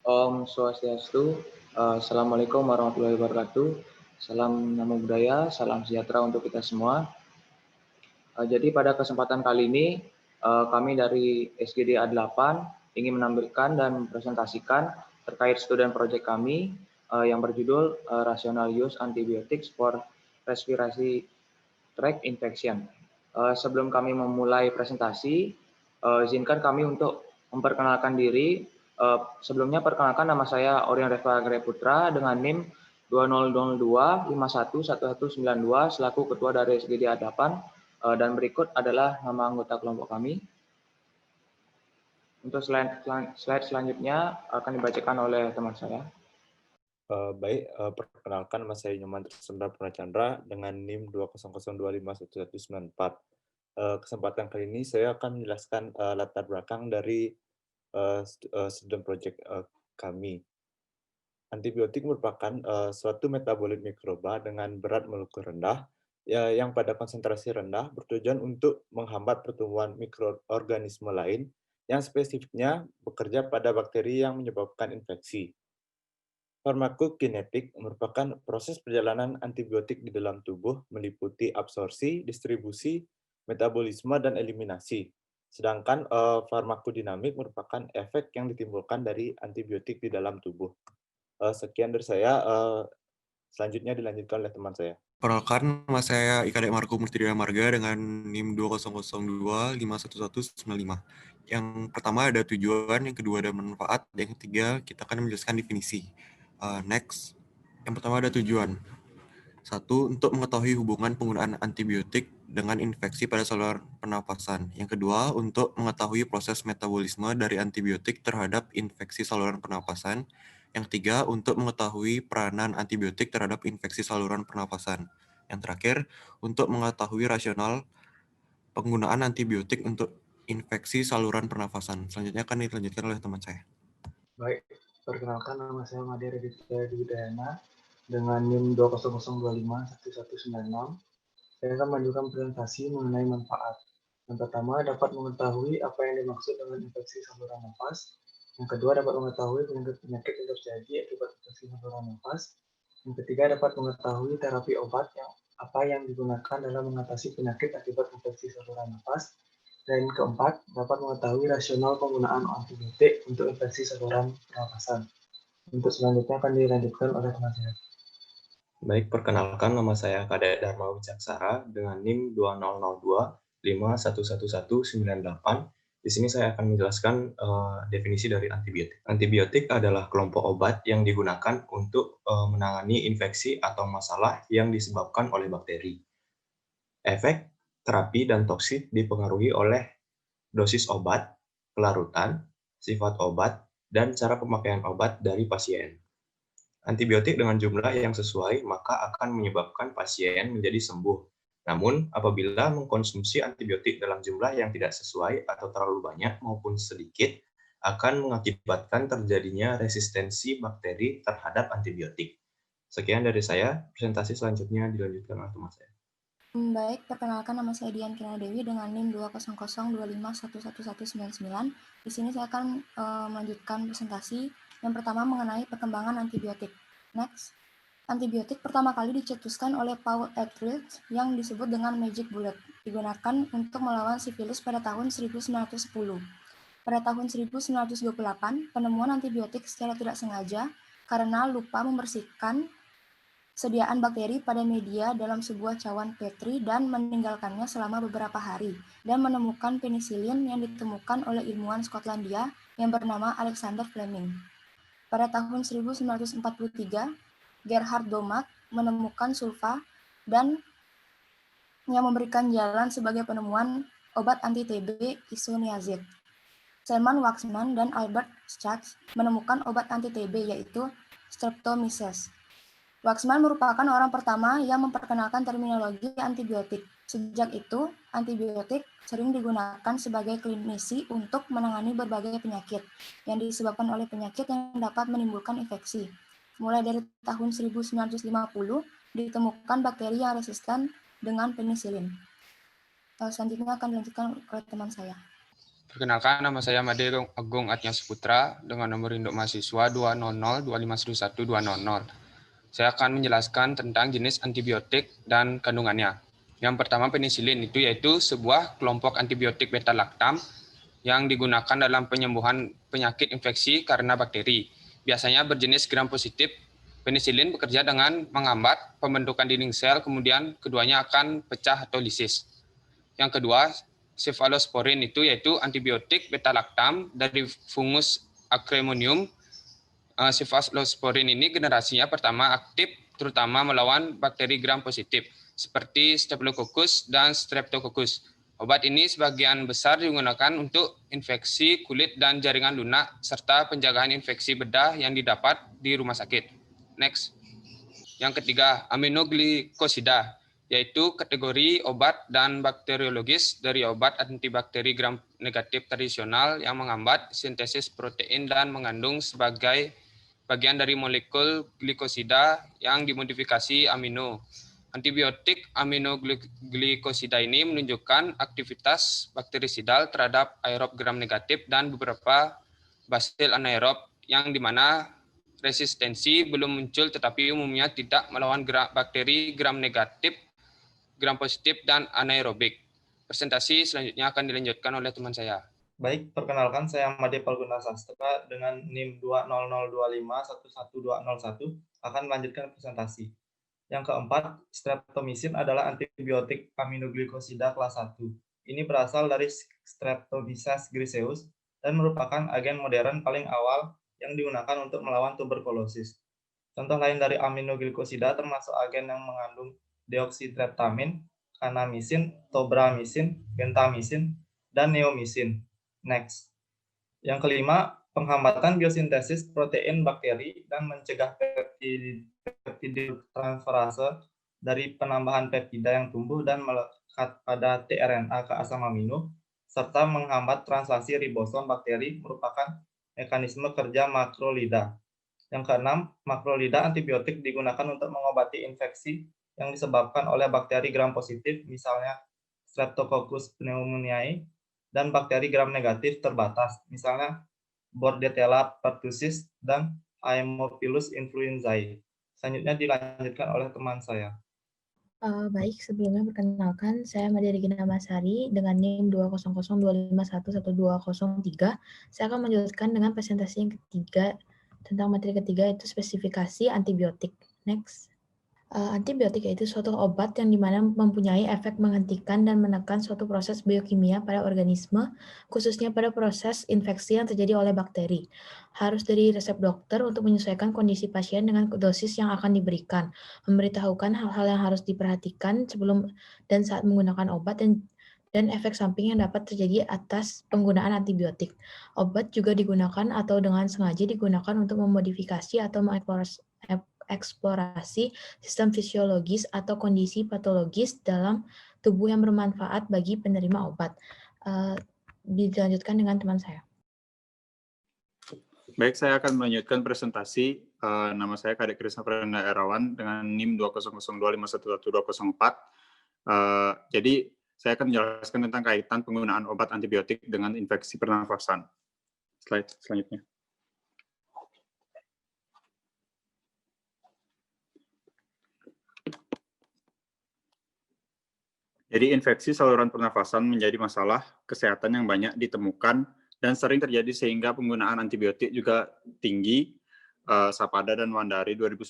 Om Swastiastu, Assalamualaikum warahmatullahi wabarakatuh. Salam namo buddhaya, salam sejahtera untuk kita semua. Jadi pada kesempatan kali ini, kami dari SGD A8 ingin menampilkan dan presentasikan terkait student project kami yang berjudul Rational Use Antibiotics for Respiratory Tract Infection. Sebelum kami memulai presentasi, izinkan kami untuk memperkenalkan diri. Sebelumnya perkenalkan, nama saya Orion Reva Greputra dengan NIM 2002511192 selaku Ketua dari SGD A8, dan berikut adalah nama anggota kelompok kami. Untuk slide selanjutnya akan dibacakan oleh teman saya. Perkenalkan, nama saya Nyoman Trisendra Purnachandra dengan NIM 200251194. Kesempatan kali ini saya akan menjelaskan latar belakang dari student project kami. Antibiotik merupakan suatu metabolit mikroba dengan berat molekul rendah yang pada konsentrasi rendah bertujuan untuk menghambat pertumbuhan mikroorganisme lain yang spesifiknya bekerja pada bakteri yang menyebabkan infeksi. Farmakokinetik merupakan proses perjalanan antibiotik di dalam tubuh meliputi absorpsi, distribusi, metabolisme, dan eliminasi. Sedangkan farmakodinamik merupakan efek yang ditimbulkan dari antibiotik di dalam tubuh. Sekian dari saya, selanjutnya dilanjutkan oleh teman saya. Perkenalkan, nama saya Ika Marco Murtidya Marga dengan NIM 2002511195. Yang pertama ada tujuan, yang kedua ada manfaat, yang ketiga kita akan menjelaskan definisi. Next, yang pertama ada tujuan. 1. Untuk mengetahui hubungan penggunaan antibiotik dengan infeksi pada saluran pernapasan. Yang kedua, untuk mengetahui proses metabolisme dari antibiotik terhadap infeksi saluran pernapasan. Yang ketiga, untuk mengetahui peranan antibiotik terhadap infeksi saluran pernapasan. Yang terakhir, untuk mengetahui rasional penggunaan antibiotik untuk infeksi saluran pernafasan. Selanjutnya akan dilanjutkan oleh teman saya. Baik, perkenalkan, nama saya Made Raditya Dwidayana dengan NIM 200251196. Saya akan menunjukkan presentasi mengenai manfaat. Yang pertama, dapat mengetahui apa yang dimaksud dengan infeksi saluran nafas. Yang kedua, dapat mengetahui penyakit yang terjadi akibat infeksi saluran nafas. Yang ketiga, dapat mengetahui terapi obat yang digunakan dalam mengatasi penyakit akibat infeksi saluran nafas. Dan keempat, dapat mengetahui rasional penggunaan antibiotik untuk infeksi saluran pernapasan. Untuk selanjutnya akan dilanjutkan oleh teman saya. Baik, perkenalkan, nama saya Kadek Dharma Wicaksara dengan NIM 2002511198. Di sini saya akan menjelaskan definisi dari antibiotik. Antibiotik adalah kelompok obat yang digunakan untuk menangani infeksi atau masalah yang disebabkan oleh bakteri. Efek, terapi, dan toksik dipengaruhi oleh dosis obat, kelarutan, sifat obat, dan cara pemakaian obat dari pasien. Antibiotik dengan jumlah yang sesuai maka akan menyebabkan pasien menjadi sembuh. Namun, apabila mengkonsumsi antibiotik dalam jumlah yang tidak sesuai atau terlalu banyak maupun sedikit, akan mengakibatkan terjadinya resistensi bakteri terhadap antibiotik. Sekian dari saya, presentasi selanjutnya dilanjutkan oleh teman saya. Baik, perkenalkan, nama saya Dian Kirana Dewi dengan NIM 20025111199. Di sini saya akan melanjutkan presentasi yang pertama mengenai perkembangan antibiotik. Next, antibiotik pertama kali dicetuskan oleh Paul Ehrlich yang disebut dengan Magic Bullet, digunakan untuk melawan sifilis pada tahun 1910. Pada tahun 1928, penemuan antibiotik secara tidak sengaja karena lupa membersihkan sediaan bakteri pada media dalam sebuah cawan Petri dan meninggalkannya selama beberapa hari, dan menemukan penisilin yang ditemukan oleh ilmuwan Skotlandia yang bernama Alexander Fleming. Pada tahun 1943, Gerhard Domak menemukan sulfa dan yang memberikan jalan sebagai penemuan obat anti-TB isoniazid. Selman Waksman dan Albert Schweitzer menemukan obat anti-TB yaitu Streptomyces. Waksman merupakan orang pertama yang memperkenalkan terminologi antibiotik. Sejak itu, antibiotik sering digunakan sebagai klinisi untuk menangani berbagai penyakit yang disebabkan oleh penyakit yang dapat menimbulkan infeksi. Mulai dari tahun 1950, ditemukan bakteri yang resisten dengan penisilin. Selanjutnya akan dilanjutkan oleh teman saya. Perkenalkan, nama saya Made Agung Atnyas Putra dengan nomor induk mahasiswa 200251200. Saya akan menjelaskan tentang jenis antibiotik dan kandungannya. Yang pertama penisilin, itu yaitu sebuah kelompok antibiotik beta-laktam yang digunakan dalam penyembuhan penyakit infeksi karena bakteri. Biasanya berjenis gram positif. Penisilin bekerja dengan menghambat pembentukan dinding sel, kemudian keduanya akan pecah atau lisis. Yang kedua, cephalosporin, itu yaitu antibiotik beta-laktam dari fungus Acremonium. Cephalosporin ini generasinya pertama aktif terutama melawan bakteri gram positif seperti Staphylococcus dan Streptococcus. Obat ini sebagian besar digunakan untuk infeksi kulit dan jaringan lunak serta penjagaan infeksi bedah yang didapat di rumah sakit. Next. Yang ketiga, aminoglikosida, yaitu kategori obat dan bakteriologis dari obat antibakteri gram negatif tradisional yang menghambat sintesis protein dan mengandung sebagai bagian dari molekul glikosida yang dimodifikasi amino. Antibiotik aminoglikosida ini menunjukkan aktivitas bakterisidal terhadap aerob gram negatif dan beberapa basil anaerob yang dimana resistensi belum muncul tetapi umumnya tidak melawan bakteri gram negatif, gram positif, dan anaerobik. Presentasi selanjutnya akan dilanjutkan oleh teman saya. Baik, perkenalkan saya Made Palguna Sastra dengan NIM 20025111201 akan melanjutkan presentasi. Yang keempat, streptomycin adalah antibiotik aminoglikosida kelas 1. Ini berasal dari Streptomyces griseus dan merupakan agen modern paling awal yang digunakan untuk melawan tuberkulosis. Contoh lain dari aminoglikosida termasuk agen yang mengandung deoksitreptamin, kanamisin, tobramycin, gentamicin, dan neomycin. Next. Yang kelima, penghambatan biosintesis protein bakteri dan mencegah peptidtransferase dari penambahan peptida yang tumbuh dan melekat pada tRNA ke asam amino, serta menghambat translasi ribosom bakteri merupakan mekanisme kerja makrolida. Yang keenam, makrolida antibiotik digunakan untuk mengobati infeksi yang disebabkan oleh bakteri gram positif, misalnya Streptococcus pneumoniae, dan bakteri gram negatif terbatas, misalnya Bordetella pertussis dan Haemophilus influenzae. Selanjutnya dilanjutkan oleh teman saya. Baik, sebelumnya perkenalkan, saya Made Regina Masari dengan NIM 20025111203. Saya akan melanjutkan dengan presentasi yang ketiga tentang materi ketiga, yaitu spesifikasi antibiotik. Next. Antibiotik yaitu suatu obat yang dimana mempunyai efek menghentikan dan menekan suatu proses biokimia pada organisme, khususnya pada proses infeksi yang terjadi oleh bakteri. Harus dari resep dokter untuk menyesuaikan kondisi pasien dengan dosis yang akan diberikan, memberitahukan hal-hal yang harus diperhatikan sebelum dan saat menggunakan obat dan efek samping yang dapat terjadi atas penggunaan antibiotik. Obat juga digunakan atau dengan sengaja digunakan untuk memodifikasi atau mengeksplorasi sistem fisiologis atau kondisi patologis dalam tubuh yang bermanfaat bagi penerima obat. Dilanjutkan dengan teman saya. Baik, saya akan melanjutkan presentasi. Nama saya Kadek Krisna Pradana Erawan dengan NIM 20025111204. Jadi, saya akan menjelaskan tentang kaitan penggunaan obat antibiotik dengan infeksi pernafasan. Slide selanjutnya. Jadi infeksi saluran pernafasan menjadi masalah kesehatan yang banyak ditemukan dan sering terjadi sehingga penggunaan antibiotik juga tinggi, Sapada dan Wandari 2019.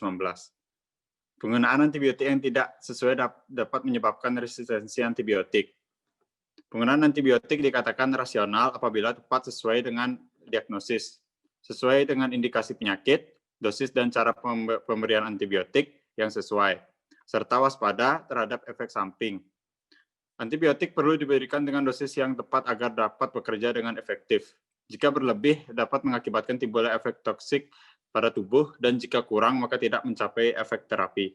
Penggunaan antibiotik yang tidak sesuai dapat menyebabkan resistensi antibiotik. Penggunaan antibiotik dikatakan rasional apabila tepat sesuai dengan diagnosis, sesuai dengan indikasi penyakit, dosis dan cara pemberian antibiotik yang sesuai, serta waspada terhadap efek samping. Antibiotik perlu diberikan dengan dosis yang tepat agar dapat bekerja dengan efektif. Jika berlebih, dapat mengakibatkan timbulnya efek toksik pada tubuh, dan jika kurang, maka tidak mencapai efek terapi.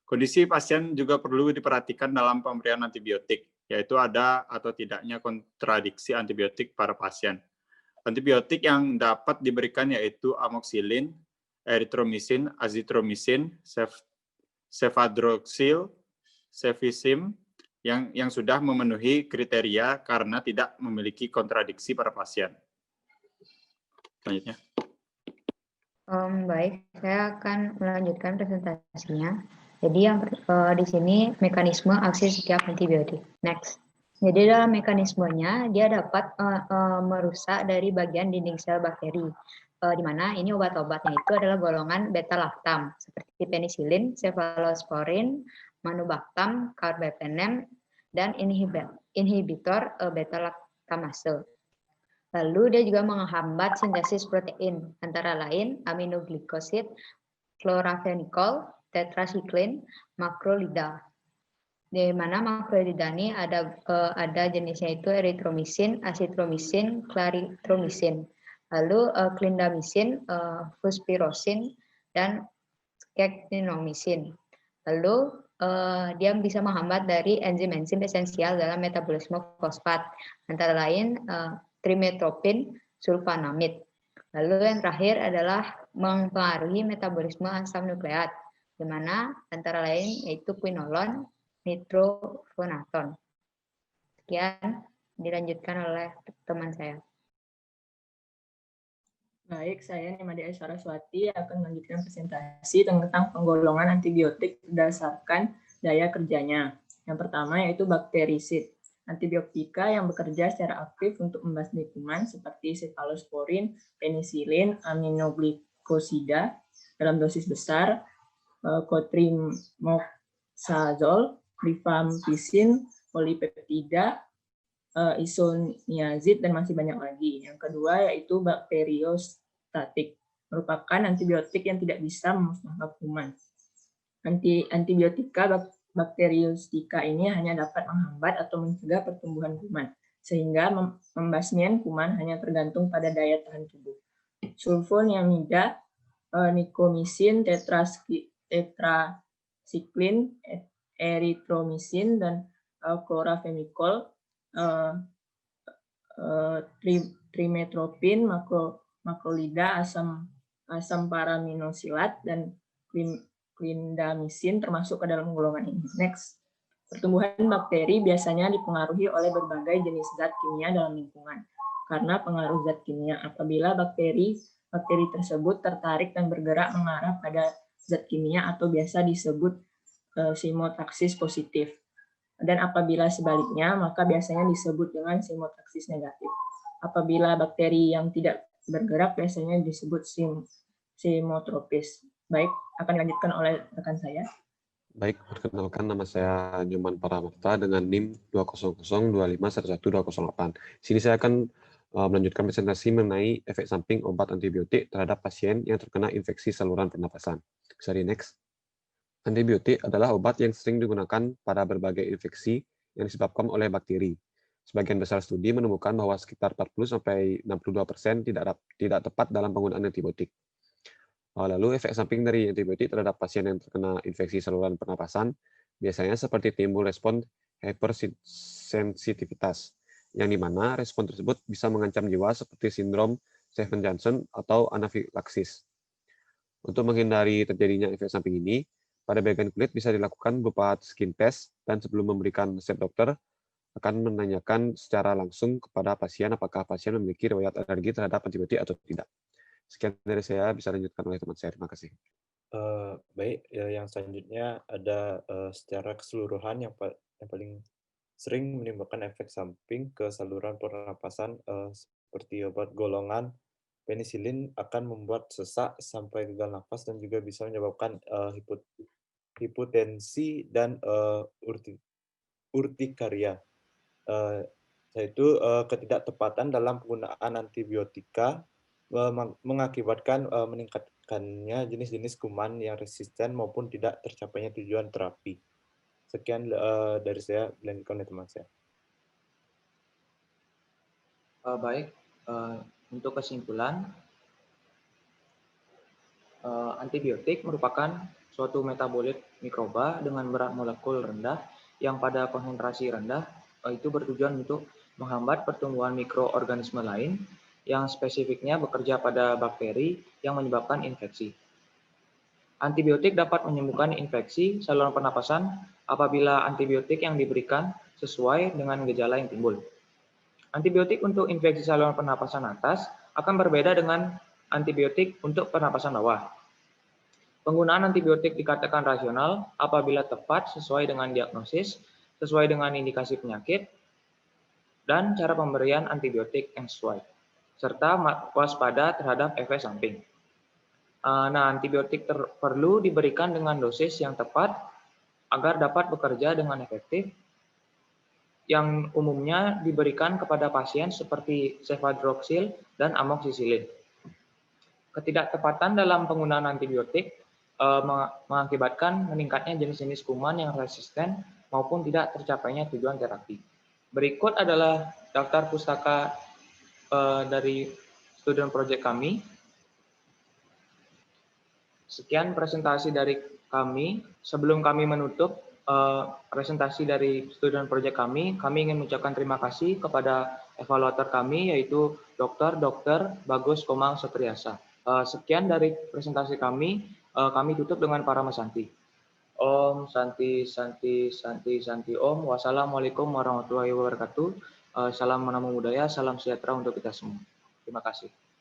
Kondisi pasien juga perlu diperhatikan dalam pemberian antibiotik, yaitu ada atau tidaknya kontradiksi antibiotik pada pasien. Antibiotik yang dapat diberikan yaitu amoxicillin, erythromycin, azithromycin, cefadroxil, cefixime, yang sudah memenuhi kriteria karena tidak memiliki kontradiksi pada pasien. Selanjutnya. Baik, saya akan melanjutkan presentasinya. Jadi yang di sini mekanisme aksi setiap antibiotik. Next. Jadi dalam mekanismenya dia dapat merusak dari bagian dinding sel bakteri. Di mana ini obat-obatnya itu adalah golongan beta-lactam seperti penisilin, cefalosporin, manubactam, carbapenem, dan inhibitor beta-lactamase. Lalu dia juga menghambat sintesis protein, antara lain aminoglikosid, chloramphenicol, tetracycline, makrolida. Di mana makrolida ini ada jenisnya itu eritromisin, asitromisin, claritromisin. Lalu clindamycin, fluspirosin, dan skectinomisin. Lalu dia bisa menghambat dari enzim-enzim esensial dalam metabolisme fosfat, antara lain trimetropin, sulfanamid. Lalu yang terakhir adalah mempengaruhi metabolisme asam nukleat, di mana antara lain yaitu quinolon, nitrofuranton. Sekian dilanjutkan oleh teman saya. Baik, saya Nimade Saraswati akan melanjutkan presentasi tentang penggolongan antibiotik berdasarkan daya kerjanya. Yang pertama yaitu bakterisid. Antibiotika yang bekerja secara aktif untuk membasmi kuman seperti cefalosporin, penisilin, aminoglikosida dalam dosis besar, cotrimoxazole, rifampicin, polipeptida, isoniazid, dan masih banyak lagi. Yang kedua yaitu bakteriostatik, merupakan antibiotik yang tidak bisa memusnahkan kuman. Antibiotika bakteriostika ini hanya dapat menghambat atau mencegah pertumbuhan kuman, sehingga pembasmian kuman hanya tergantung pada daya tahan tubuh. Sulfoniamida, nicomisin, tetracycline, eritromisin, dan chloramphenicol, trimetropin, makrolida, asam paraminosilat, dan clindamycin termasuk ke dalam golongan ini. Next. Pertumbuhan bakteri biasanya dipengaruhi oleh berbagai jenis zat kimia dalam lingkungan. Karena pengaruh zat kimia, apabila bakteri tersebut tertarik dan bergerak mengarah pada zat kimia atau biasa disebut simotaksis positif. Dan apabila sebaliknya, maka biasanya disebut dengan simotaksis negatif. Apabila bakteri yang tidak bergerak biasanya disebut simotropis. Baik, akan dilanjutkan oleh rekan saya. Baik, perkenalkan nama saya Nyoman Paramarta dengan NIM 20025111208. Sini saya akan melanjutkan presentasi mengenai efek samping obat antibiotik terhadap pasien yang terkena infeksi saluran pernapasan. Bisa di next. Antibiotik adalah obat yang sering digunakan pada berbagai infeksi yang disebabkan oleh bakteri. Sebagian besar studi menemukan bahwa sekitar 40-62% tidak tepat dalam penggunaan antibiotik. Lalu efek samping dari antibiotik terhadap pasien yang terkena infeksi saluran pernapasan biasanya seperti timbul respon hypersensitivitas, yang dimana respon tersebut bisa mengancam jiwa seperti sindrom Stevens-Johnson atau anafilaksis. Untuk menghindari terjadinya efek samping ini, pada bagian kulit bisa dilakukan berupa skin test, dan sebelum memberikan resep dokter akan menanyakan secara langsung kepada pasien apakah pasien memiliki riwayat alergi terhadap antibiotik atau tidak. Sekian dari saya, bisa lanjutkan oleh teman saya. Terima kasih. Baik, yang selanjutnya ada secara keseluruhan yang paling sering menimbulkan efek samping ke saluran pernapasan seperti obat golongan penisilin akan membuat sesak sampai gagal nafas dan juga bisa menyebabkan hipotensi dan urtikaria. Yaitu ketidaktepatan dalam penggunaan antibiotika mengakibatkan meningkatkannya jenis-jenis kuman yang resisten maupun tidak tercapainya tujuan terapi. Sekian dari saya, dilanjutkan oleh teman saya. Baik, untuk kesimpulan, antibiotik merupakan suatu metabolit mikroba dengan berat molekul rendah yang pada konsentrasi rendah itu bertujuan untuk menghambat pertumbuhan mikroorganisme lain yang spesifiknya bekerja pada bakteri yang menyebabkan infeksi. Antibiotik dapat menyembuhkan infeksi saluran pernapasan apabila antibiotik yang diberikan sesuai dengan gejala yang timbul. Antibiotik untuk infeksi saluran pernapasan atas akan berbeda dengan antibiotik untuk pernapasan bawah. Penggunaan antibiotik dikatakan rasional apabila tepat sesuai dengan diagnosis, sesuai dengan indikasi penyakit, dan cara pemberian antibiotik yang sesuai, serta waspada terhadap efek samping. Nah, antibiotik perlu diberikan dengan dosis yang tepat agar dapat bekerja dengan efektif, yang umumnya diberikan kepada pasien seperti cefadroxil dan amoxicillin. Ketidaktepatan dalam penggunaan antibiotik mengakibatkan meningkatnya jenis-jenis kuman yang resisten maupun tidak tercapainya tujuan terapi. Berikut adalah daftar pustaka dari student project kami. Sekian presentasi dari kami. Sebelum kami menutup presentasi dari student project kami ingin mengucapkan terima kasih kepada evaluator kami, yaitu Dr. Bagus Komang Setriasa. Sekian dari presentasi kami tutup dengan Parama Santi. Om Santi Santi Santi Santi Om. Wassalamualaikum warahmatullahi wabarakatuh. Salam Namo Buddhaya, salam sejahtera untuk kita semua. Terima kasih.